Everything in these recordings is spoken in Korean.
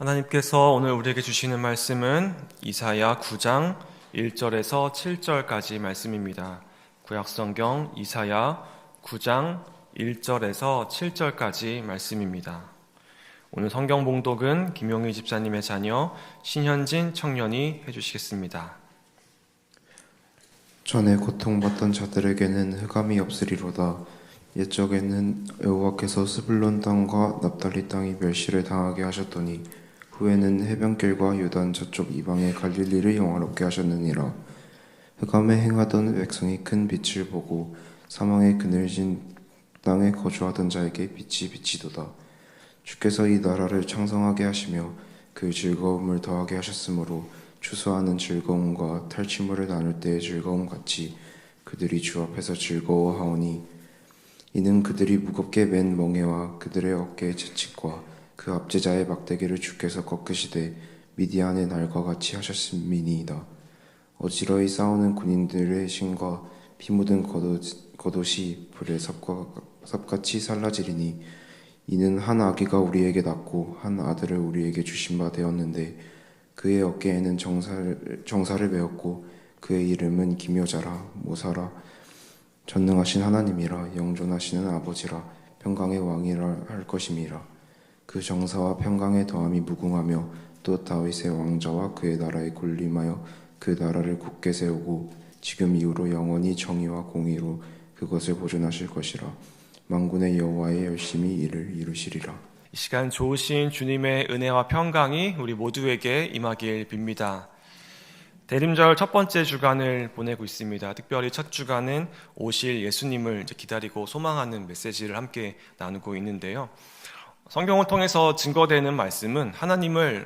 하나님께서 오늘 우리에게 주시는 말씀은 이사야 9장 1절에서 7절까지 말씀입니다. 구약성경 이사야 9장 1절에서 7절까지 말씀입니다. 오늘 성경 봉독은 김용희 집사님의 자녀 신현진 청년이 해주시겠습니다. 전에 고통받던 자들에게는 흑암이 없으리로다. 옛적에는 여호와께서 스불론 땅과 납달리 땅이 멸시를 당하게 하셨더니 후에는 해변길과 요단 저쪽 이방의 갈릴리를 영화롭게 하셨느니라. 흑암에 행하던 백성이 큰 빛을 보고 사망의 그늘진 땅에 거주하던 자에게 빛이 비치도다. 주께서 이 나라를 창성하게 하시며 그 즐거움을 더하게 하셨으므로 추수하는 즐거움과 탈취물을 나눌 때의 즐거움 같이 그들이 주 앞에서 즐거워하오니 이는 그들이 무겁게 맨 멍에와 그들의 어깨의 채찍과 그 압제자의 막대기를 주께서 꺾으시되 미디안의 날과 같이 하셨음이니이다. 어지러이 싸우는 군인들의 신과 피 묻은 겉옷이 불에 삽같이 살라지리니 이는 한 아기가 우리에게 낳고 한 아들을 우리에게 주신 바 되었는데 그의 어깨에는 정사를 메었고 그의 이름은 기묘자라 모사라 전능하신 하나님이라 영존하시는 아버지라 평강의 왕이라 할 것임이라. 그 정사와 평강의 더함이 무궁하며 또 다윗의 왕자와 그의 나라에 군림하여 그 나라를 굳게 세우고 지금 이후로 영원히 정의와 공의로 그것을 보존하실 것이라. 만군의 여호와의 열심히 이를 이루시리라. 이 시간 좋으신 주님의 은혜와 평강이 우리 모두에게 임하길 빕니다. 대림절 첫 번째 주간을 보내고 있습니다. 특별히 첫 주간은 오실 예수님을 기다리고 소망하는 메시지를 함께 나누고 있는데요. 성경을 통해서 증거되는 말씀은 하나님을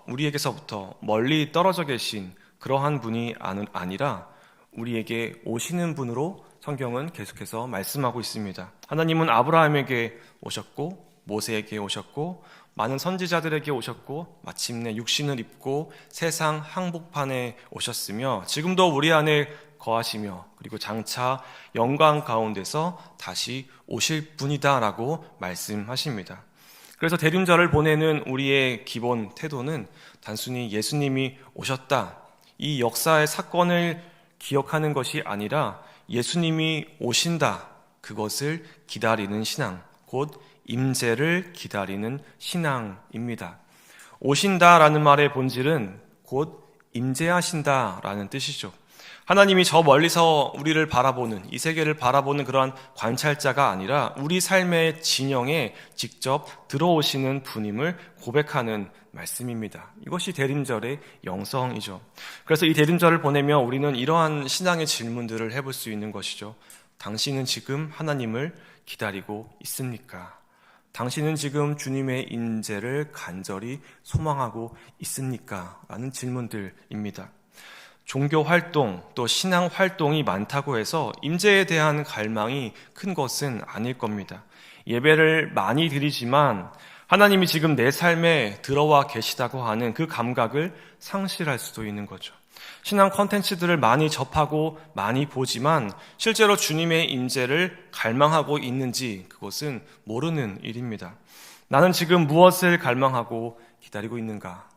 우리에게서부터 멀리 떨어져 계신 그러한 분이 아니라 우리에게 오시는 분으로 성경은 계속해서 말씀하고 있습니다. 하나님은 아브라함에게 오셨고 모세에게 오셨고 많은 선지자들에게 오셨고 마침내 육신을 입고 세상 항복판에 오셨으며 지금도 우리 안에 거하시며 그리고 장차 영광 가운데서 다시 오실 분이다라고 말씀하십니다. 그래서 대림절을 보내는 우리의 기본 태도는 단순히 예수님이 오셨다, 이 역사의 사건을 기억하는 것이 아니라 예수님이 오신다, 그것을 기다리는 신앙, 곧 임재를 기다리는 신앙입니다. 오신다라는 말의 본질은 곧 임재하신다라는 뜻이죠. 하나님이 저 멀리서 우리를 바라보는, 이 세계를 바라보는 그러한 관찰자가 아니라 우리 삶의 진영에 직접 들어오시는 분임을 고백하는 말씀입니다. 이것이 대림절의 영성이죠. 그래서 이 대림절을 보내며 우리는 이러한 신앙의 질문들을 해볼 수 있는 것이죠. 당신은 지금 하나님을 기다리고 있습니까? 당신은 지금 주님의 임재를 간절히 소망하고 있습니까? 라는 질문들입니다. 종교 활동 또 신앙 활동이 많다고 해서 임재에 대한 갈망이 큰 것은 아닐 겁니다. 예배를 많이 드리지만 하나님이 지금 내 삶에 들어와 계시다고 하는 그 감각을 상실할 수도 있는 거죠. 신앙 콘텐츠들을 많이 접하고 많이 보지만 실제로 주님의 임재를 갈망하고 있는지 그것은 모르는 일입니다. 나는 지금 무엇을 갈망하고 기다리고 있는가?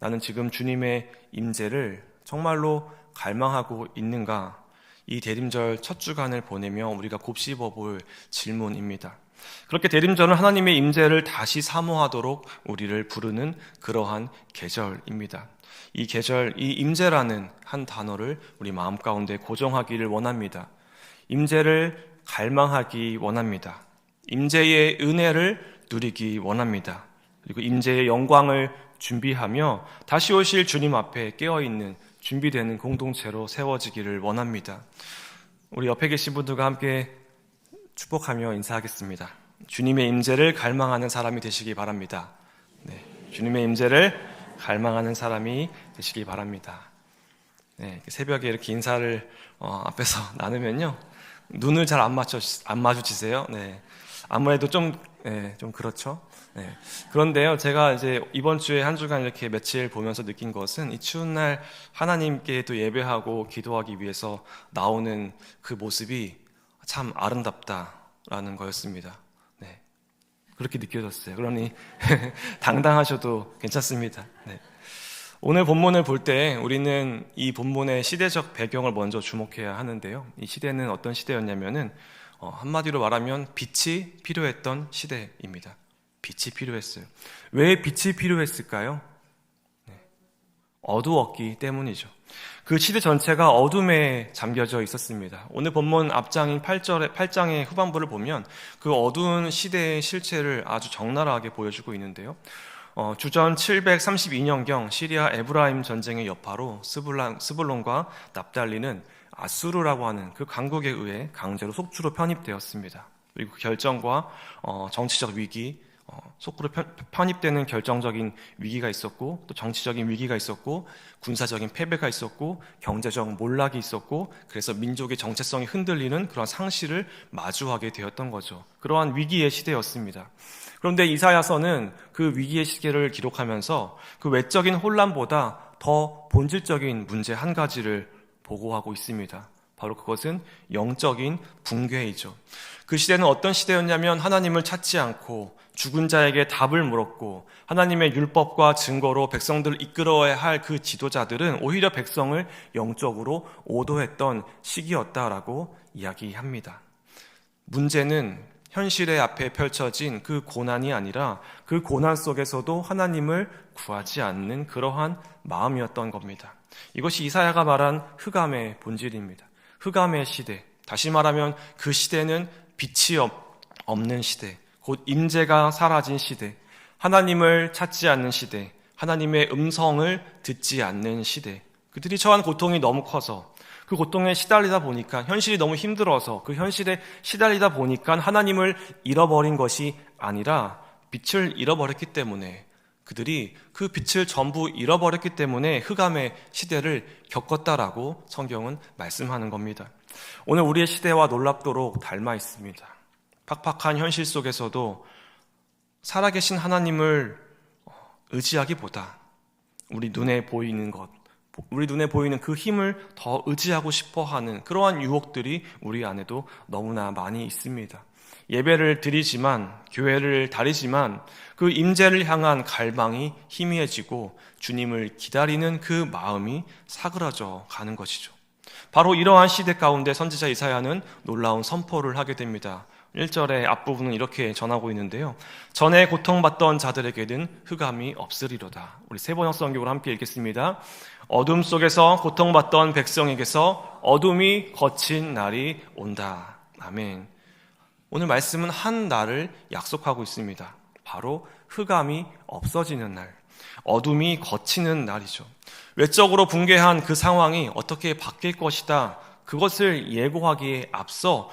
나는 지금 주님의 임재를 정말로 갈망하고 있는가? 이 대림절 첫 주간을 보내며 우리가 곱씹어 볼 질문입니다. 그렇게 대림절은 하나님의 임재를 다시 사모하도록 우리를 부르는 그러한 계절입니다. 이 계절, 이 임재라는 한 단어를 우리 마음 가운데 고정하기를 원합니다. 임재를 갈망하기 원합니다. 임재의 은혜를 누리기 원합니다. 그리고 임재의 영광을 준비하며 다시 오실 주님 앞에 깨어있는 준비되는 공동체로 세워지기를 원합니다. 우리 옆에 계신 분들과 함께 축복하며 인사하겠습니다. 주님의 임재를 갈망하는 사람이 되시기 바랍니다. 네, 주님의 임재를 갈망하는 사람이 되시기 바랍니다. 네, 새벽에 이렇게 인사를 앞에서 나누면요, 눈을 잘 안 마주치세요. 네, 아무래도 좀 그렇죠. 네. 그런데요, 제가 이제 이번 주에 한 주간 이렇게 며칠 보면서 느낀 것은 이 추운 날 하나님께 또 예배하고 기도하기 위해서 나오는 그 모습이 참 아름답다라는 거였습니다. 네. 그렇게 느껴졌어요. 그러니 당당하셔도 괜찮습니다. 네. 오늘 본문을 볼 때 우리는 이 본문의 시대적 배경을 먼저 주목해야 하는데요. 이 시대는 어떤 시대였냐면은 한마디로 말하면 빛이 필요했던 시대입니다. 빛이 필요했어요. 왜 빛이 필요했을까요? 어두웠기 때문이죠. 그 시대 전체가 어둠에 잠겨져 있었습니다. 오늘 본문 앞장인 8장의 후반부를 보면 그 어두운 시대의 실체를 아주 적나라하게 보여주고 있는데요. 주전 732년경 시리아 에브라임 전쟁의 여파로 스불론과 납달리는 아수르라고 하는 그 강국에 의해 강제로 속주로 편입되었습니다. 그리고 그 결정과 정치적 위기, 속구로 편입되는 결정적인 위기가 있었고, 또 정치적인 위기가 있었고, 군사적인 패배가 있었고, 경제적 몰락이 있었고, 그래서 민족의 정체성이 흔들리는 그런 상실을 마주하게 되었던 거죠. 그러한 위기의 시대였습니다. 그런데 이사야서는 그 위기의 시기를 기록하면서 그 외적인 혼란보다 더 본질적인 문제 한 가지를 보고하고 있습니다. 바로 그것은 영적인 붕괴이죠. 그 시대는 어떤 시대였냐면 하나님을 찾지 않고 죽은 자에게 답을 물었고 하나님의 율법과 증거로 백성들을 이끌어야 할 그 지도자들은 오히려 백성을 영적으로 오도했던 시기였다라고 이야기합니다. 문제는 현실의 앞에 펼쳐진 그 고난이 아니라 그 고난 속에서도 하나님을 구하지 않는 그러한 마음이었던 겁니다. 이것이 이사야가 말한 흑암의 본질입니다. 흑암의 시대, 다시 말하면 그 시대는 빛이 없는 시대, 곧 임재가 사라진 시대, 하나님을 찾지 않는 시대, 하나님의 음성을 듣지 않는 시대. 그들이 처한 고통이 너무 커서 그 고통에 시달리다 보니까 현실이 너무 힘들어서 그 현실에 시달리다 보니까 하나님을 잃어버린 것이 아니라 빛을 잃어버렸기 때문에 그들이 그 빛을 전부 잃어버렸기 때문에 흑암의 시대를 겪었다라고 성경은 말씀하는 겁니다. 오늘 우리의 시대와 놀랍도록 닮아 있습니다. 팍팍한 현실 속에서도 살아계신 하나님을 의지하기보다 우리 눈에 보이는 것, 우리 눈에 보이는 그 힘을 더 의지하고 싶어하는 그러한 유혹들이 우리 안에도 너무나 많이 있습니다. 예배를 드리지만, 교회를 다니지만 그 임재를 향한 갈망이 희미해지고 주님을 기다리는 그 마음이 사그라져 가는 것이죠. 바로 이러한 시대 가운데 선지자 이사야는 놀라운 선포를 하게 됩니다. 1절의 앞부분은 이렇게 전하고 있는데요. 전에 고통받던 자들에게는 흑암이 없으리로다. 우리 세번역 성경으로 함께 읽겠습니다. 어둠 속에서 고통받던 백성에게서 어둠이 거친 날이 온다. 아멘. 오늘 말씀은 한 날을 약속하고 있습니다. 바로 흑암이 없어지는 날, 어둠이 거치는 날이죠. 외적으로 붕괴한 그 상황이 어떻게 바뀔 것이다, 그것을 예고하기에 앞서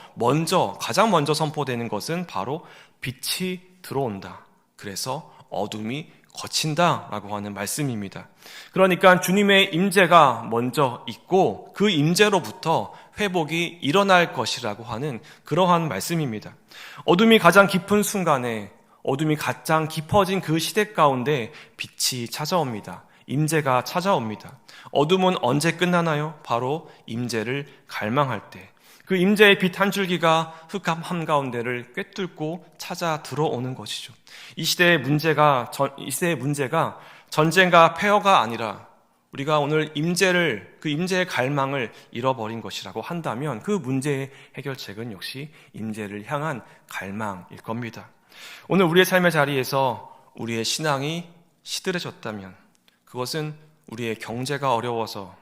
가장 먼저 선포되는 것은 바로 빛이 들어온다. 그래서 어둠이 거친다라고 하는 말씀입니다. 그러니까 주님의 임재가 먼저 있고 그 임재로부터 회복이 일어날 것이라고 하는 그러한 말씀입니다. 어둠이 가장 깊은 순간에, 어둠이 가장 깊어진 그 시대 가운데 빛이 찾아옵니다. 임재가 찾아옵니다. 어둠은 언제 끝나나요? 바로 임재를 갈망할 때. 그 임재의 빛 한 줄기가 흑암 한가운데를 꿰뚫고 찾아 들어오는 것이죠. 이 시대의 문제가 전쟁과 폐허가 아니라 우리가 오늘 그 임재의 갈망을 잃어버린 것이라고 한다면 그 문제의 해결책은 역시 임재를 향한 갈망일 겁니다. 오늘 우리의 삶의 자리에서 우리의 신앙이 시들해졌다면 그것은 우리의 경제가 어려워서,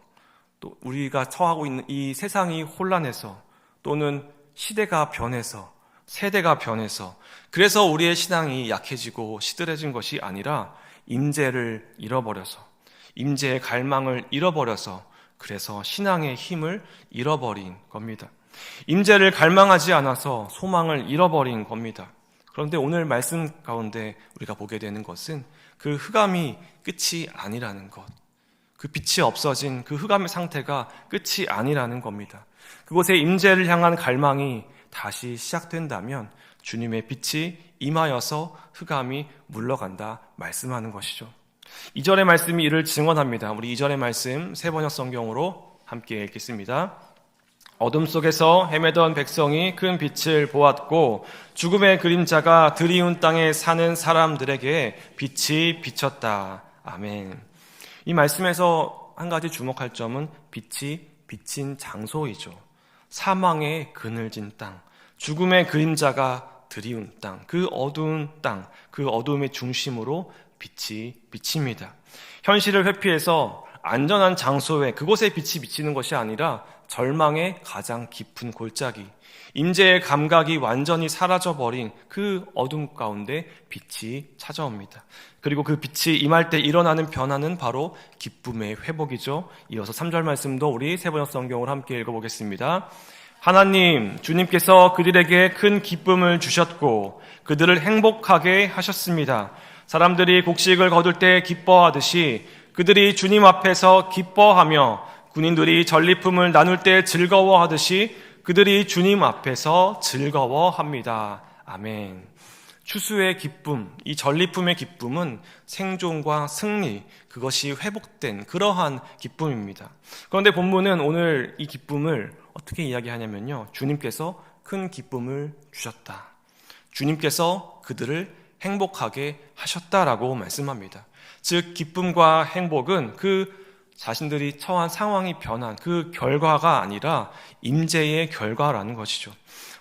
또 우리가 처하고 있는 이 세상이 혼란해서, 또는 시대가 변해서, 세대가 변해서, 그래서 우리의 신앙이 약해지고 시들해진 것이 아니라 임재를 잃어버려서, 임재의 갈망을 잃어버려서, 그래서 신앙의 힘을 잃어버린 겁니다. 임재를 갈망하지 않아서 소망을 잃어버린 겁니다. 그런데 오늘 말씀 가운데 우리가 보게 되는 것은 그 흑암이 끝이 아니라는 것, 그 빛이 없어진 그 흑암의 상태가 끝이 아니라는 겁니다. 그곳에 임재를 향한 갈망이 다시 시작된다면 주님의 빛이 임하여서 흑암이 물러간다 말씀하는 것이죠. 2절의 말씀이 이를 증언합니다. 우리 2절의 말씀 세번역 성경으로 함께 읽겠습니다. 어둠 속에서 헤매던 백성이 큰 빛을 보았고 죽음의 그림자가 드리운 땅에 사는 사람들에게 빛이 비쳤다. 아멘. 이 말씀에서 한 가지 주목할 점은 빛이 비친 장소이죠. 사망의 그늘진 땅, 죽음의 그림자가 드리운 땅, 그 어두운 땅, 그 어두움의 중심으로 빛이 비칩니다. 현실을 회피해서 안전한 장소에 그곳에 빛이 비치는 것이 아니라 절망의 가장 깊은 골짜기, 임재의 감각이 완전히 사라져버린 그 어둠 가운데 빛이 찾아옵니다. 그리고 그 빛이 임할 때 일어나는 변화는 바로 기쁨의 회복이죠. 이어서 3절 말씀도 우리 세번역 성경을 함께 읽어보겠습니다. 하나님, 주님께서 그들에게 큰 기쁨을 주셨고 그들을 행복하게 하셨습니다. 사람들이 곡식을 거둘 때 기뻐하듯이 그들이 주님 앞에서 기뻐하며 군인들이 전리품을 나눌 때 즐거워하듯이 그들이 주님 앞에서 즐거워합니다. 아멘. 추수의 기쁨, 이 전리품의 기쁨은 생존과 승리, 그것이 회복된 그러한 기쁨입니다. 그런데 본문은 오늘 이 기쁨을 어떻게 이야기하냐면요. 주님께서 큰 기쁨을 주셨다. 주님께서 그들을 행복하게 하셨다라고 말씀합니다. 즉 기쁨과 행복은 그 자신들이 처한 상황이 변한 그 결과가 아니라 임재의 결과라는 것이죠.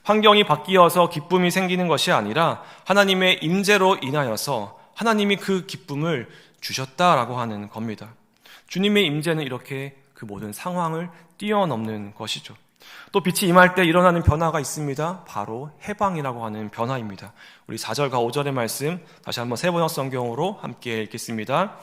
환경이 바뀌어서 기쁨이 생기는 것이 아니라 하나님의 임재로 인하여서 하나님이 그 기쁨을 주셨다라고 하는 겁니다. 주님의 임재는 이렇게 그 모든 상황을 뛰어넘는 것이죠. 또 빛이 임할 때 일어나는 변화가 있습니다. 바로 해방이라고 하는 변화입니다. 우리 4절과 5절의 말씀 다시 한번 세번역 성경으로 함께 읽겠습니다.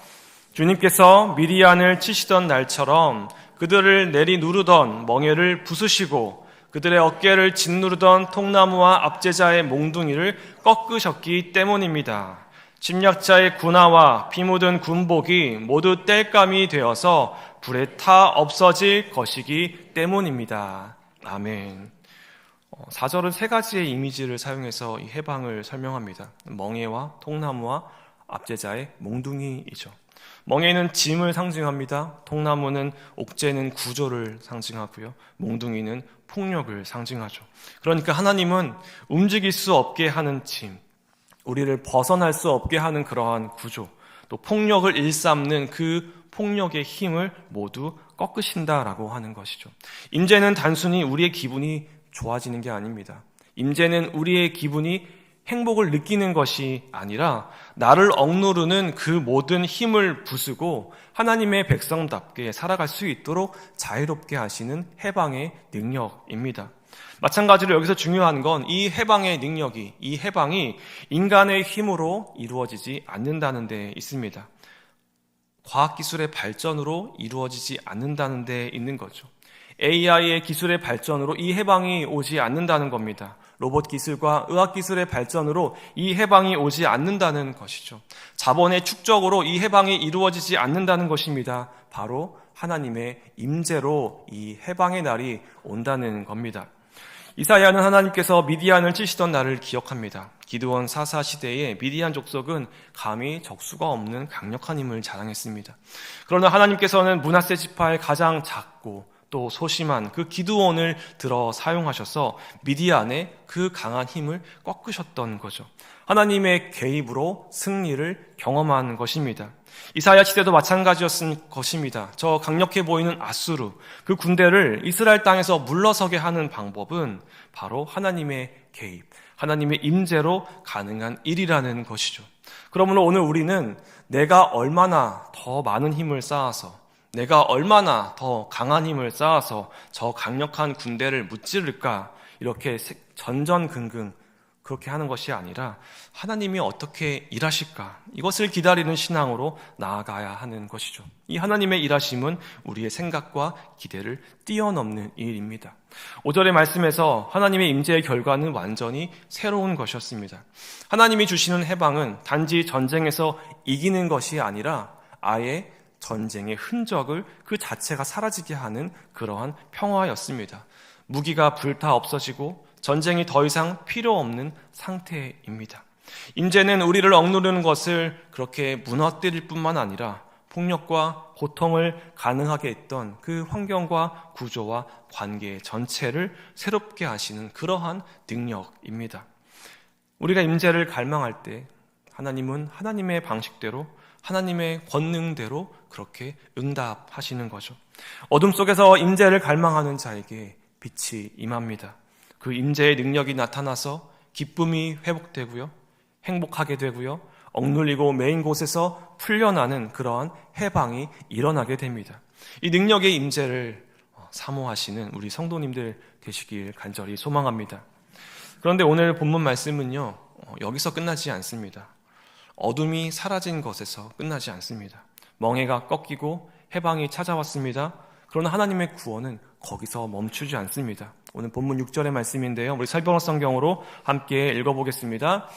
주님께서 미디안을 치시던 날처럼 그들을 내리 누르던 멍에를 부수시고 그들의 어깨를 짓누르던 통나무와 압제자의 몽둥이를 꺾으셨기 때문입니다. 침략자의 군화와 피 묻은 군복이 모두 땔감이 되어서 불에 타 없어질 것이기 때문입니다. 아멘. 4절은 세 가지의 이미지를 사용해서 이 해방을 설명합니다. 멍에와 통나무와 압제자의 몽둥이이죠. 멍에는 짐을 상징합니다. 통나무는 옥죄는 구조를 상징하고요. 몽둥이는 폭력을 상징하죠. 그러니까 하나님은 움직일 수 없게 하는 짐, 우리를 벗어날 수 없게 하는 그러한 구조, 또 폭력을 일삼는 그 폭력의 힘을 모두 꺾으신다라고 하는 것이죠. 임재는 단순히 우리의 기분이 좋아지는 게 아닙니다. 임재는 우리의 기분이 행복을 느끼는 것이 아니라 나를 억누르는 그 모든 힘을 부수고 하나님의 백성답게 살아갈 수 있도록 자유롭게 하시는 해방의 능력입니다. 마찬가지로 여기서 중요한 건 이 해방의 능력이, 이 해방이 인간의 힘으로 이루어지지 않는다는 데 있습니다. 과학기술의 발전으로 이루어지지 않는다는 데 있는 거죠. AI의 기술의 발전으로 이 해방이 오지 않는다는 겁니다. 로봇 기술과 의학 기술의 발전으로 이 해방이 오지 않는다는 것이죠. 자본의 축적으로 이 해방이 이루어지지 않는다는 것입니다. 바로 하나님의 임재로 이 해방의 날이 온다는 겁니다. 이사야는 하나님께서 미디안을 치시던 날을 기억합니다. 기드온 사사 시대에 미디안 족속은 감히 적수가 없는 강력한 힘을 자랑했습니다. 그러나 하나님께서는 므낫세 지파의 가장 작고 또 소심한 그 기드온을 들어 사용하셔서 미디안의 그 강한 힘을 꺾으셨던 거죠. 하나님의 개입으로 승리를 경험한 것입니다. 이사야 시대도 마찬가지였을 것입니다. 저 강력해 보이는 아수르, 그 군대를 이스라엘 땅에서 물러서게 하는 방법은 바로 하나님의 개입, 하나님의 임재로 가능한 일이라는 것이죠. 그러므로 오늘 우리는 내가 얼마나 더 많은 힘을 쌓아서, 내가 얼마나 더 강한 힘을 쌓아서 저 강력한 군대를 무찌를까, 이렇게 전전긍긍 그렇게 하는 것이 아니라 하나님이 어떻게 일하실까, 이것을 기다리는 신앙으로 나아가야 하는 것이죠. 이 하나님의 일하심은 우리의 생각과 기대를 뛰어넘는 일입니다. 5절의 말씀에서 하나님의 임재의 결과는 완전히 새로운 것이었습니다. 하나님이 주시는 해방은 단지 전쟁에서 이기는 것이 아니라 아예 전쟁의 흔적을 그 자체가 사라지게 하는 그러한 평화였습니다. 무기가 불타 없어지고 전쟁이 더 이상 필요 없는 상태입니다. 임재는 우리를 억누르는 것을 그렇게 무너뜨릴 뿐만 아니라 폭력과 고통을 가능하게 했던 그 환경과 구조와 관계 전체를 새롭게 하시는 그러한 능력입니다. 우리가 임재를 갈망할 때 하나님은 하나님의 방식대로 하나님의 권능대로 그렇게 응답하시는 거죠. 어둠 속에서 임재를 갈망하는 자에게 빛이 임합니다. 그 임재의 능력이 나타나서 기쁨이 회복되고요, 행복하게 되고요, 억눌리고 매인 곳에서 풀려나는 그러한 해방이 일어나게 됩니다. 이 능력의 임재를 사모하시는 우리 성도님들 되시길 간절히 소망합니다. 그런데 오늘 본문 말씀은요, 여기서 끝나지 않습니다. 어둠이 사라진 것에서 끝나지 않습니다. 멍해가 꺾이고 해방이 찾아왔습니다. 그러나 하나님의 구원은 거기서 멈추지 않습니다. 오늘 본문 6절의 말씀인데요, 우리 설명어 성경으로 함께 읽어보겠습니다.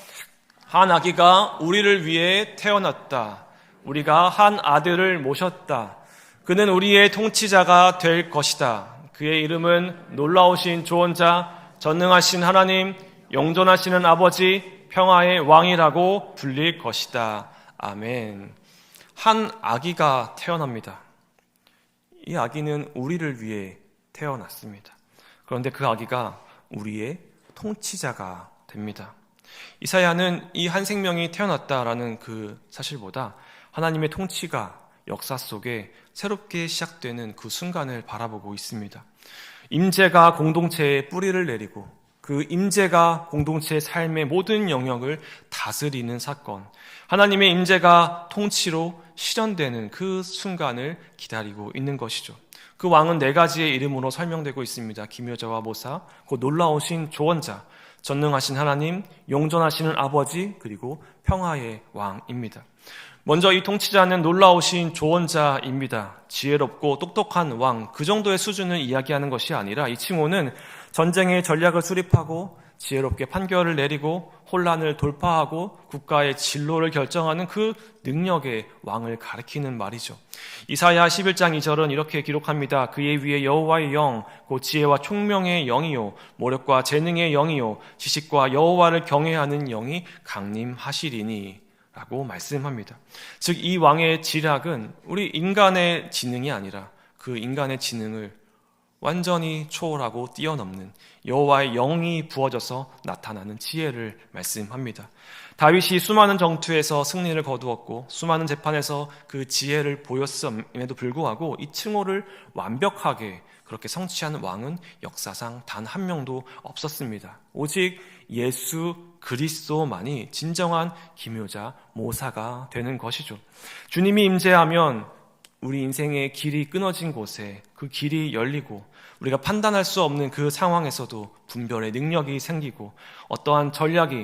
한 아기가 우리를 위해 태어났다. 우리가 한 아들을 모셨다. 그는 우리의 통치자가 될 것이다. 그의 이름은 놀라우신 조언자, 전능하신 하나님, 영존하시는 아버지, 평화의 왕이라고 불릴 것이다. 아멘. 한 아기가 태어납니다. 이 아기는 우리를 위해 태어났습니다. 그런데 그 아기가 우리의 통치자가 됩니다. 이사야는 이 한 생명이 태어났다라는 그 사실보다 하나님의 통치가 역사 속에 새롭게 시작되는 그 순간을 바라보고 있습니다. 임재가 공동체에 뿌리를 내리고 그 임재가 공동체의 삶의 모든 영역을 다스리는 사건, 하나님의 임재가 통치로 실현되는 그 순간을 기다리고 있는 것이죠. 그 왕은 4가지의 이름으로 설명되고 있습니다. 기묘자와 모사, 곧 놀라우신 조언자, 전능하신 하나님, 영존하시는 아버지, 그리고 평화의 왕입니다. 먼저 이 통치자는 놀라우신 조언자입니다. 지혜롭고 똑똑한 왕, 그 정도의 수준을 이야기하는 것이 아니라 이 칭호는 전쟁의 전략을 수립하고 지혜롭게 판결을 내리고 혼란을 돌파하고 국가의 진로를 결정하는 그 능력의 왕을 가리키는 말이죠. 이사야 11장 2절은 이렇게 기록합니다. 그의 위에 여호와의 영, 곧 지혜와 총명의 영이요, 모력과 재능의 영이요, 지식과 여호와를 경외하는 영이 강림하시리니 라고 말씀합니다. 즉 이 왕의 지략은 우리 인간의 지능이 아니라 그 인간의 지능을 완전히 초월하고 뛰어넘는 여호와의 영이 부어져서 나타나는 지혜를 말씀합니다. 다윗이 수많은 정투에서 승리를 거두었고 수많은 재판에서 그 지혜를 보였음에도 불구하고 이 칭호를 완벽하게 그렇게 성취한 왕은 역사상 단 한 명도 없었습니다. 오직 예수 그리스도만이 진정한 기묘자 모사가 되는 것이죠. 주님이 임재하면 우리 인생의 길이 끊어진 곳에 그 길이 열리고 우리가 판단할 수 없는 그 상황에서도 분별의 능력이 생기고 어떠한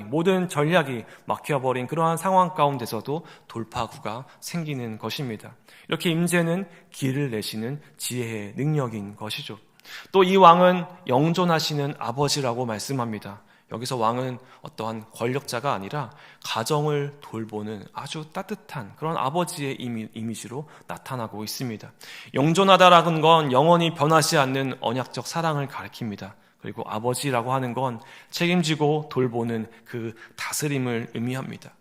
모든 전략이 막혀버린 그러한 상황 가운데서도 돌파구가 생기는 것입니다. 이렇게 임재는 길을 내시는 지혜의 능력인 것이죠. 또 이 왕은 영존하시는 아버지라고 말씀합니다. 여기서 왕은 어떠한 권력자가 아니라 가정을 돌보는 아주 따뜻한 그런 아버지의 이미지로 나타나고 있습니다. 영존하다라는 건 영원히 변하지 않는 언약적 사랑을 가리킵니다. 그리고 아버지라고 하는 건 책임지고 돌보는 그 다스림을 의미합니다.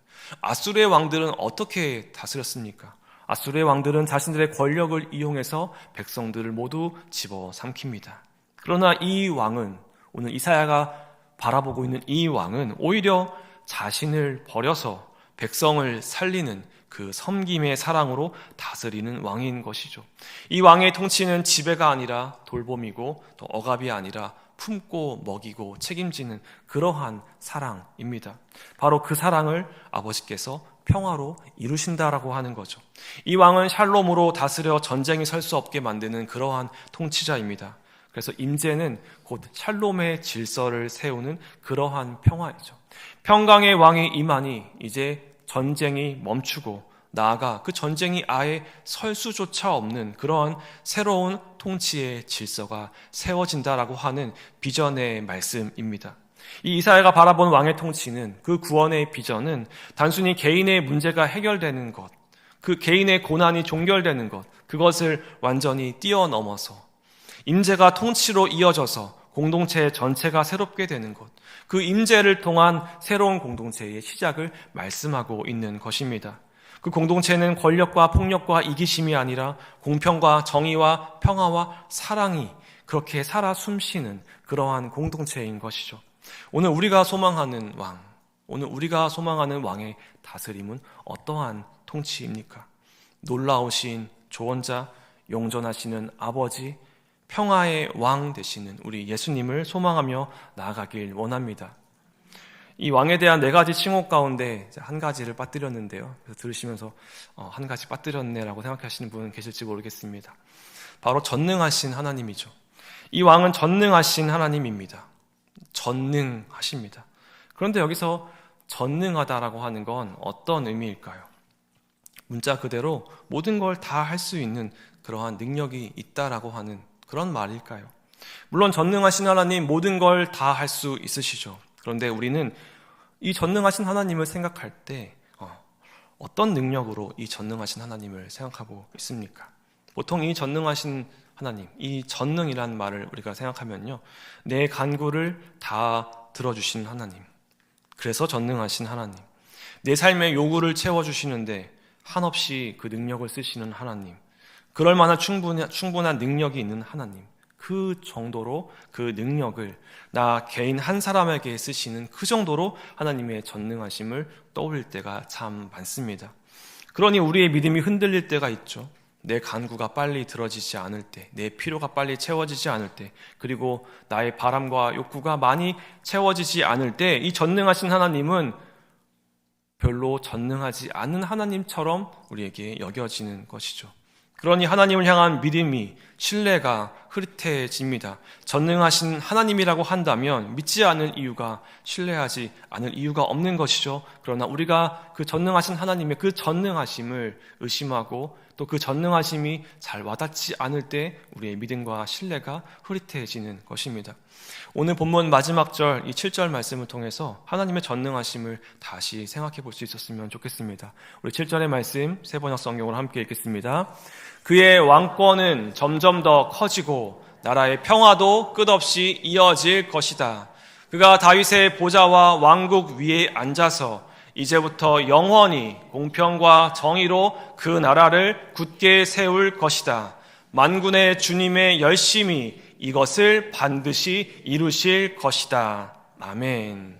아수르의 왕들은 어떻게 다스렸습니까? 아수르의 왕들은 자신들의 권력을 이용해서 백성들을 모두 집어삼킵니다. 그러나 이 왕은, 오늘 이사야가 바라보고 있는 이 왕은 오히려 자신을 버려서 백성을 살리는 그 섬김의 사랑으로 다스리는 왕인 것이죠. 이 왕의 통치는 지배가 아니라 돌봄이고 또 억압이 아니라 품고 먹이고 책임지는 그러한 사랑입니다. 바로 그 사랑을 아버지께서 평화로 이루신다라고 하는 거죠. 이 왕은 샬롬으로 다스려 전쟁이 설 수 없게 만드는 그러한 통치자입니다. 그래서 임재는 곧 샬롬의 질서를 세우는 그러한 평화이죠. 평강의 왕이 임하니 이제 전쟁이 멈추고 나아가 그 전쟁이 아예 설 수조차 없는 그러한 새로운 통치의 질서가 세워진다라고 하는 비전의 말씀입니다. 이 이사야가 바라본 왕의 통치는, 그 구원의 비전은 단순히 개인의 문제가 해결되는 것, 그 개인의 고난이 종결되는 것, 그것을 완전히 뛰어넘어서 임재가 통치로 이어져서 공동체 전체가 새롭게 되는 것, 그 임재를 통한 새로운 공동체의 시작을 말씀하고 있는 것입니다. 그 공동체는 권력과 폭력과 이기심이 아니라 공평과 정의와 평화와 사랑이 그렇게 살아 숨쉬는 그러한 공동체인 것이죠. 오늘 우리가 소망하는 왕, 오늘 우리가 소망하는 왕의 다스림은 어떠한 통치입니까? 놀라우신 조언자, 용전하시는 아버지, 평화의 왕 되시는 우리 예수님을 소망하며 나아가길 원합니다. 이 왕에 대한 4가지 칭호 가운데 한 가지를 빠뜨렸는데요. 그래서 들으시면서 한 가지 빠뜨렸네라고 생각하시는 분은 계실지 모르겠습니다. 바로 전능하신 하나님이죠. 이 왕은 전능하신 하나님입니다. 전능하십니다. 그런데 여기서 전능하다라고 하는 건 어떤 의미일까요? 문자 그대로 모든 걸 다 할 수 있는 그러한 능력이 있다라고 하는 그런 말일까요? 물론 전능하신 하나님 모든 걸 다 할 수 있으시죠. 그런데 우리는 이 전능하신 하나님을 생각할 때 어떤 능력으로 이 전능하신 하나님을 생각하고 있습니까? 보통 이 전능하신 하나님, 이 전능이라는 말을 우리가 생각하면요, 내 간구를 다 들어주신 하나님, 그래서 전능하신 하나님, 내 삶의 요구를 채워주시는데 한없이 그 능력을 쓰시는 하나님, 그럴 만한 충분한 능력이 있는 하나님, 그 정도로 그 능력을 나 개인 한 사람에게 쓰시는 그 정도로 하나님의 전능하심을 떠올릴 때가 참 많습니다. 그러니 우리의 믿음이 흔들릴 때가 있죠. 내 간구가 빨리 들어지지 않을 때, 내 필요가 빨리 채워지지 않을 때, 그리고 나의 바람과 욕구가 많이 채워지지 않을 때 이 전능하신 하나님은 별로 전능하지 않은 하나님처럼 우리에게 여겨지는 것이죠. 그러니 하나님을 향한 믿음이, 신뢰가 흐릿해집니다. 전능하신 하나님이라고 한다면 믿지 않을 이유가, 신뢰하지 않을 이유가 없는 것이죠. 그러나 우리가 그 전능하신 하나님의 그 전능하심을 의심하고 또 그 전능하심이 잘 와닿지 않을 때 우리의 믿음과 신뢰가 흐릿해지는 것입니다. 오늘 본문 마지막 절, 이 7절 말씀을 통해서 하나님의 전능하심을 다시 생각해 볼 수 있었으면 좋겠습니다. 우리 7절의 말씀 세번역 성경으로 함께 읽겠습니다. 그의 왕권은 점점 더 커지고 나라의 평화도 끝없이 이어질 것이다. 그가 다윗의 보좌와 왕국 위에 앉아서 이제부터 영원히 공평과 정의로 그 나라를 굳게 세울 것이다. 만군의 주님의 열심히 이것을 반드시 이루실 것이다. 아멘.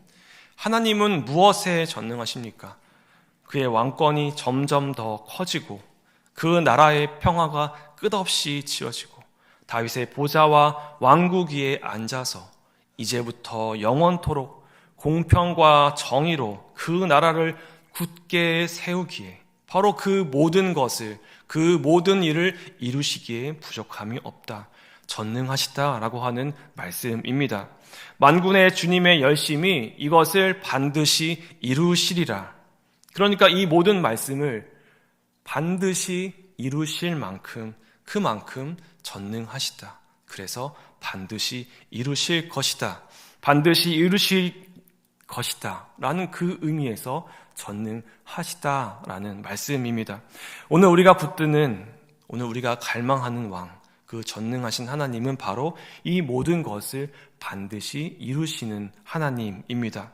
하나님은 무엇에 전능하십니까? 그의 왕권이 점점 더 커지고 그 나라의 평화가 끝없이 지어지고 다윗의 보좌와 왕국 위에 앉아서 이제부터 영원토록 공평과 정의로 그 나라를 굳게 세우기에 바로 그 모든 것을, 그 모든 일을 이루시기에 부족함이 없다. 전능하시다라고 하는 말씀입니다. 만군의 주님의 열심이 이것을 반드시 이루시리라. 그러니까 이 모든 말씀을 반드시 이루실 만큼, 그만큼 전능하시다. 그래서 반드시 이루실 것이다. 반드시 이루실 것이다 라는 그 의미에서 전능하시다 라는 말씀입니다. 오늘 우리가 붙드는, 오늘 우리가 갈망하는 왕, 그 전능하신 하나님은 바로 이 모든 것을 반드시 이루시는 하나님입니다.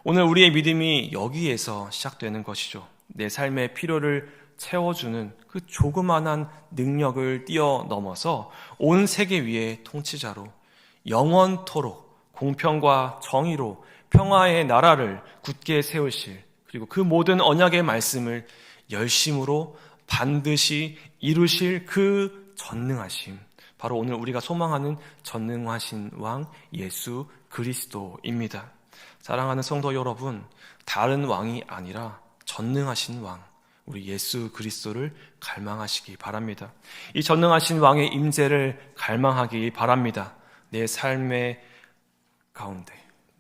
오늘 우리의 믿음이 여기에서 시작되는 것이죠. 내 삶의 필요를 채워주는 그 조그만한 능력을 뛰어넘어서 온 세계 위의 통치자로 영원토록 공평과 정의로 평화의 나라를 굳게 세우실, 그리고 그 모든 언약의 말씀을 열심으로 반드시 이루실 그 전능하심, 바로 오늘 우리가 소망하는 전능하신 왕 예수 그리스도입니다. 사랑하는 성도 여러분, 다른 왕이 아니라 전능하신 왕, 우리 예수 그리스도를 갈망하시기 바랍니다. 이 전능하신 왕의 임재를 갈망하기 바랍니다. 내 삶의 가운데,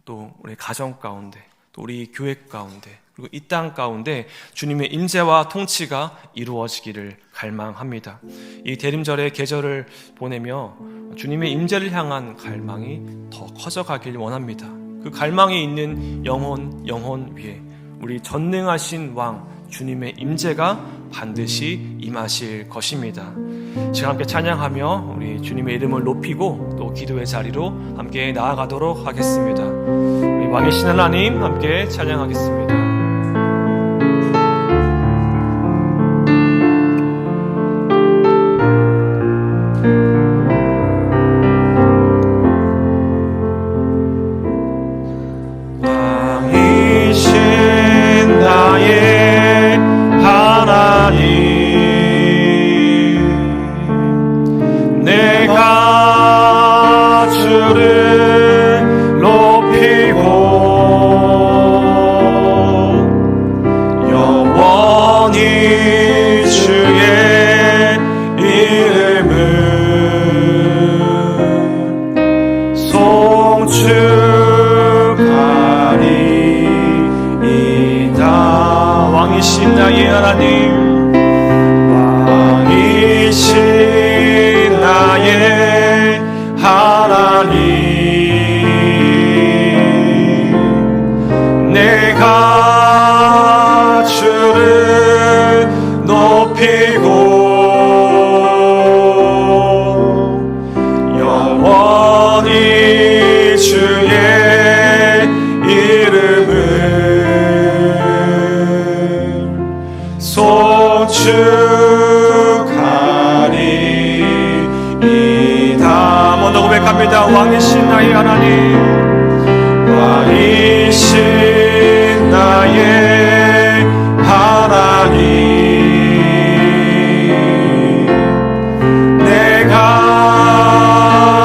또 우리 가정 가운데, 또 우리 교회 가운데, 그리고 이 땅 가운데 주님의 임재와 통치가 이루어지기를 갈망합니다. 이 대림절의 계절을 보내며 주님의 임재를 향한 갈망이 더 커져가길 원합니다. 그 갈망이 있는 영혼 위에 우리 전능하신 왕 주님의 임재가 반드시 임하실 것입니다. 지금 함께 찬양하며 우리 주님의 이름을 높이고 또 기도의 자리로 함께 나아가도록 하겠습니다. 우리 왕이신 하나님 함께 찬양하겠습니다. 왕이신 나의 하나님, 왕이신 나의 하나님, 내가 주를 높이고 영원히 주의 이름을 송축하리이다. 먼저 고백합니다. 왕이신 나의 하나님, 왕이신 나의 하나님, 내가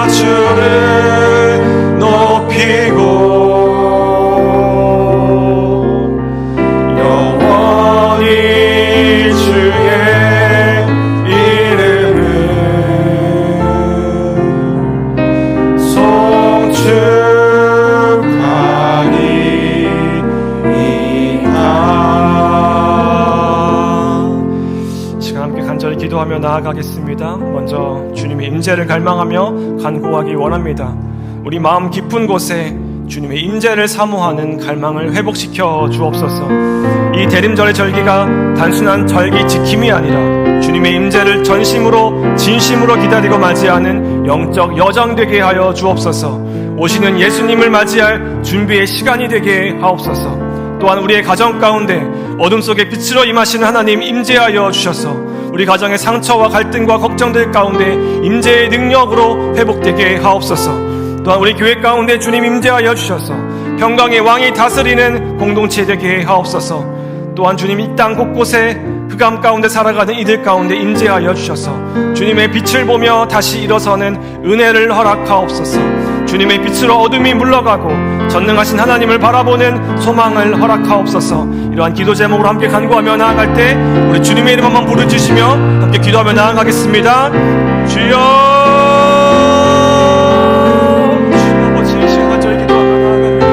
주를 높이고 영원히 주의 이름을 송축하리이다. 시간 함께 간절히 기도하며 나아가겠습니다. 먼저 주님의 임재를 갈망하며 간구하기 원합니다. 우리 마음 깊은 곳에 주님의 임재를 사모하는 갈망을 회복시켜 주옵소서. 이 대림절의 절기가 단순한 절기 지킴이 아니라 주님의 임재를 전심으로 진심으로 기다리고 맞이하는 영적 여정 되게 하여 주옵소서. 오시는 예수님을 맞이할 준비의 시간이 되게 하옵소서. 또한 우리의 가정 가운데 어둠 속에 빛으로 임하시는 하나님 임재하여 주셔서 우리 가정의 상처와 갈등과 걱정들 가운데 임재의 능력으로 회복되게 하옵소서. 또한 우리 교회 가운데 주님 임재하여 주셔서 평강의 왕이 다스리는 공동체 되게 하옵소서. 또한 주님 이 땅 곳곳에 흑암 가운데 살아가는 이들 가운데 임재하여 주셔서 주님의 빛을 보며 다시 일어서는 은혜를 허락하옵소서. 주님의 빛으로 어둠이 물러가고 전능하신 하나님을 바라보는 소망을 허락하옵소서. 이러한 기도 제목으로 함께 간구하며 나아갈 때 우리 주님의 이름 한번 부르주시며 함께 기도하며 나아가겠습니다. 주여, 아버지 이 시간 간절히 기도하며 나아갑니다.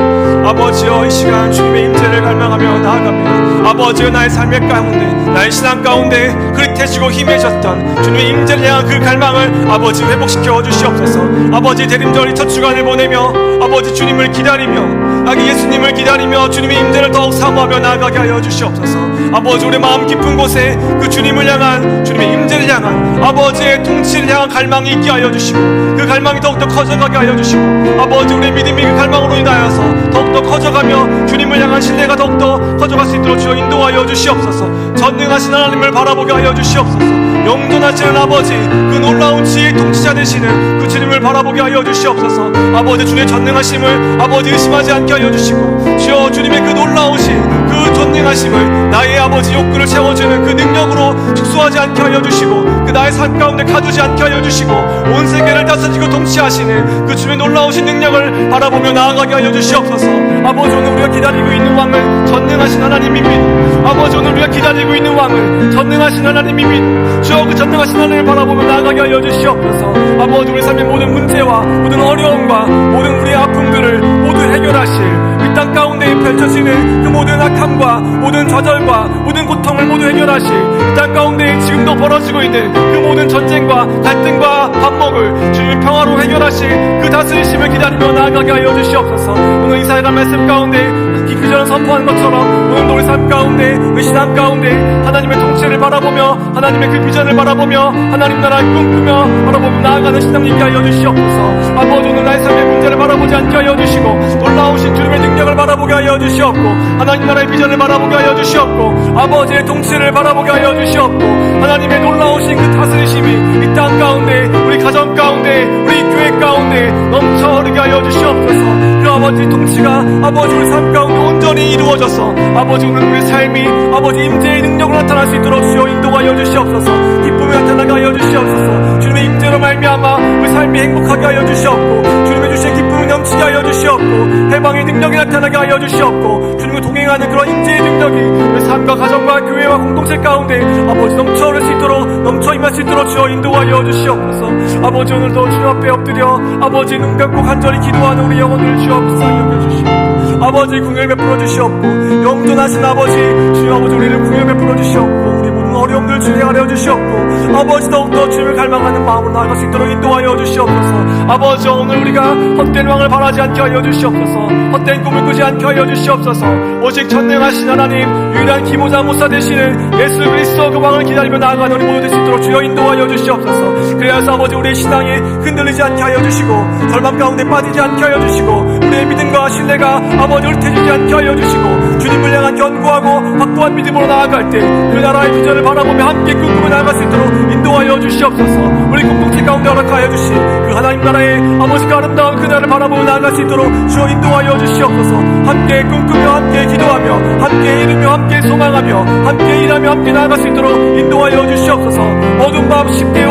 아버지여, 이 시간 주님의 임재를 갈망하며 나아갑니다. 아버지여, 나의 삶의 가운데 나의 신앙 가운데 흐릿해지고 희미해졌던 주님의 임재를 향한 그 갈망을 아버지 회복시켜 주시옵소서. 아버지 대림절 첫 주간을 보내며 아버지 주님을 기다리며 아기 예수님을 기다리며 주님의 임재를 더욱 사모하며 나아가게 하여 주시옵소서. 아버지 우리 마음 깊은 곳에 그 주님을 향한 주님의 임재를 향한 아버지의 통치를 향한 갈망이 있게 하여 주시고 그 갈망이 더욱더 커져가게 하여 주시고 아버지 우리의 믿음이 그 갈망으로 인하여서 더욱더 커져가며 주님을 향한 신뢰가 더욱더 커져갈 수 있도록 주여 인도하여 주시옵소서. 전능하신 하나님을 바라보게 하여 주시옵소서. 영존하시는 아버지 그 놀라운 지혜의 통치자 되시는 그 주님을 바라보게 하여 주시옵소서. 아버지 주님의 전능하심을 아버지 의심하지 않게 하여 주시고 주여 주님의 그 놀라우신 그 전능하심을 나의 아버지 욕구를 채워주는 그 능력으로 축소하지 않게 하여 주시고 그 나의 삶 가운데 가두지 않게 하여 주시고 온 세계를 다스리고 통치하시는 그 주님의 놀라우신 능력을 바라보며 나아가게 하여 주시옵소서. 아버지 오늘 우리가 기다리고 있는 왕을 전능하신 하나님입니다. 아버지 오늘 우리가 기다리고 있는 왕을 전능하신 하나님입니다. 주여 그 전능하신 하나님을 바라보며 나아가게 하여 주시옵소서. 아버지 우리 삶의 모든 문제와 모든 어려움과 모든 우리의 아픔들을 모두 해결하실 이 땅 가운데 펼쳐지는 그 모든 악함과 모든 좌절과 모든 고통을 모두 해결하실 이 땅 가운데 지금도 벌어지고 있는 그 모든 전쟁과 갈등과 반목을 주님의 평화로 해결하실 그 다스리심을 기다리며 나아가게 하여 주시옵소서. 오늘 이 사회가 말씀 가운데 그 전에 선포한 것처럼 오늘도 우리 삶 가운데 우리 신앙 가운데 하나님의 통치를 바라보며 하나님의 그 비전을 바라보며 하나님 나라를 꿈꾸며 바라보며 나아가는 신앙 있게 하여 주시옵소서. 아버지 오늘 나의 삶의 문제를 바라보지 않게 하여 주시고 놀라우신 주님의 능력을 바라보게 하여 주시옵고 하나님 나라의 비전을 바라보게 하여 주시옵고 아버지의 통치를 바라보게 하여 주시옵고 하나님의 놀라우신 그 다스리심이 이 땅 가운데 우리 가정 가운데 우리 교회 가운데 넘쳐 흐르게 하여 주시옵소서. 그 아버지 통치가 아버지 우리 삶 가운데 온전히 이루어져서 아버지 오늘 우리 삶이 아버지 임재의 능력으로 나타날 수 있도록 주여 인도하여 주시옵소서. 기쁨이 나타나게 하여 주시옵소서. 주님의 임재로 말미암아 우리 삶이 행복하게 하여 주시옵고 주님의 주신 기쁨이 넘치게 하여 주시옵고 해방의 능력이 나타나게 하여 주시옵고 주님과 동행하는 그런 임재의 능력이 우리 삶과 가정과 교회와 공동체 가운데 아버지 넘쳐 흐를 수 있도록 넘쳐 임할 수 있도록 주여 인도하여 주시옵소서. 아버지 오늘도 주님 앞에 엎드려 아버지 눈 감고 간절히 기도하는 우리 영혼들을 주여 불쌍히 여겨주시옵소서. 아버지 궁을 베풀어 주시옵고, 영존하신 아버지 주여 아버지 우리를 궁을 베풀어 주시옵고, 우리 모든 어려움들 진행하려 주시옵고, 아버지 더욱더 주님을 갈망하는 마음으로 나아갈 수 있도록 인도하여 주시옵소서. 아버지 오늘 우리가 헛된 왕을 바라지 않게 하여 주시옵소서. 헛된 꿈을 꾸지 않게 하여 주시옵소서. 오직 전능하신 하나님 유일한 기모자 모사 되시는 예수 그리스도 그 왕을 기다리며 나아가는 우리 모두 될 수 있도록 주여 인도하여 주시옵소서. 그래서 아버지 우리의 신앙이 흔들리지 않게 하여 주시고, 절망 가운데 빠지지 않게 하여 주시고, 우리의 믿음과 신뢰가 아버지 흐릿해지지 않게 하여 주시고, 주님을 향한 견고하고 확고한 믿음으로 나아갈 때 그 나라의 비전을 바라보며 함께 꿈꾸며 나아갈 수 있도록 인도하여 주시옵소서. 우리 공동체 가운데 허락하여 주신 그 하나님 나라의 아버지가 아름다운 그 나라를 바라보며 나아갈 수 있도록 주여 인도하여 주시옵소서. 함께 꿈꾸며 함께 기도하며 함께 이루며 함께 소망하며 함께 일하며 함께 나아갈 수 있도록 인도하여 주시옵소서. 어두운 밤 10대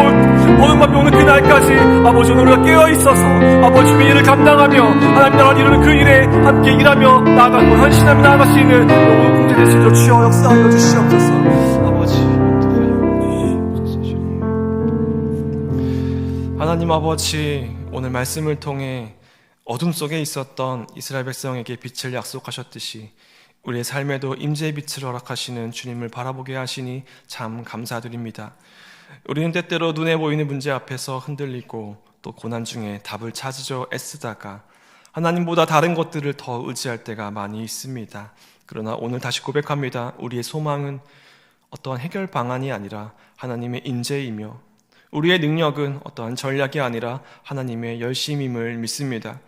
어두운 밤이 오는 그날까지 아버지 오늘 우리가 깨어있어서 아버지 주의 일을 감당하며 하나님 나라를 이루는 그 일에 함께 일하며 나아가고 헌신하며 나아갈 수 있는 모든 공동체 될 수 있도록 주여 역사하여 주시옵소서. 아버지 하나님 아버지, 오늘 말씀을 통해 어둠 속에 있었던 이스라엘 백성에게 빛을 약속하셨듯이 우리의 삶에도 임재의 빛을 허락하시는 주님을 바라보게 하시니 참 감사드립니다. 우리는 때때로 눈에 보이는 문제 앞에서 흔들리고 또 고난 중에 답을 찾으려 애쓰다가 하나님보다 다른 것들을 더 의지할 때가 많이 있습니다. 그러나 오늘 다시 고백합니다. 우리의 소망은 어떠한 해결 방안이 아니라 하나님의 인재이며 우리의 능력은 어떠한 전략이 아니라 하나님의 열심임을 믿습니다.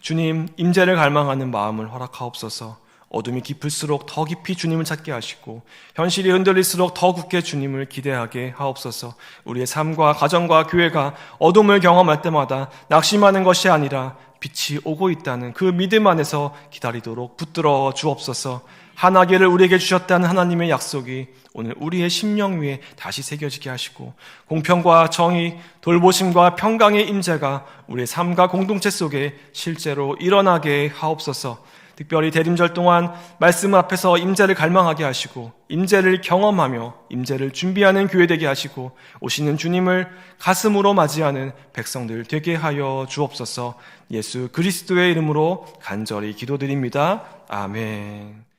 주님, 임재를 갈망하는 마음을 허락하옵소서. 어둠이 깊을수록 더 깊이 주님을 찾게 하시고 현실이 흔들릴수록 더 굳게 주님을 기대하게 하옵소서. 우리의 삶과 가정과 교회가 어둠을 경험할 때마다 낙심하는 것이 아니라 빛이 오고 있다는 그 믿음 안에서 기다리도록 붙들어 주옵소서. 하나님을 우리에게 주셨다는 하나님의 약속이 오늘 우리의 심령 위에 다시 새겨지게 하시고 공평과 정의, 돌보심과 평강의 임재가 우리의 삶과 공동체 속에 실제로 일어나게 하옵소서. 특별히 대림절 동안 말씀 앞에서 임재를 갈망하게 하시고 임재를 경험하며 임재를 준비하는 교회 되게 하시고 오시는 주님을 가슴으로 맞이하는 백성들 되게 하여 주옵소서. 예수 그리스도의 이름으로 간절히 기도드립니다. 아멘.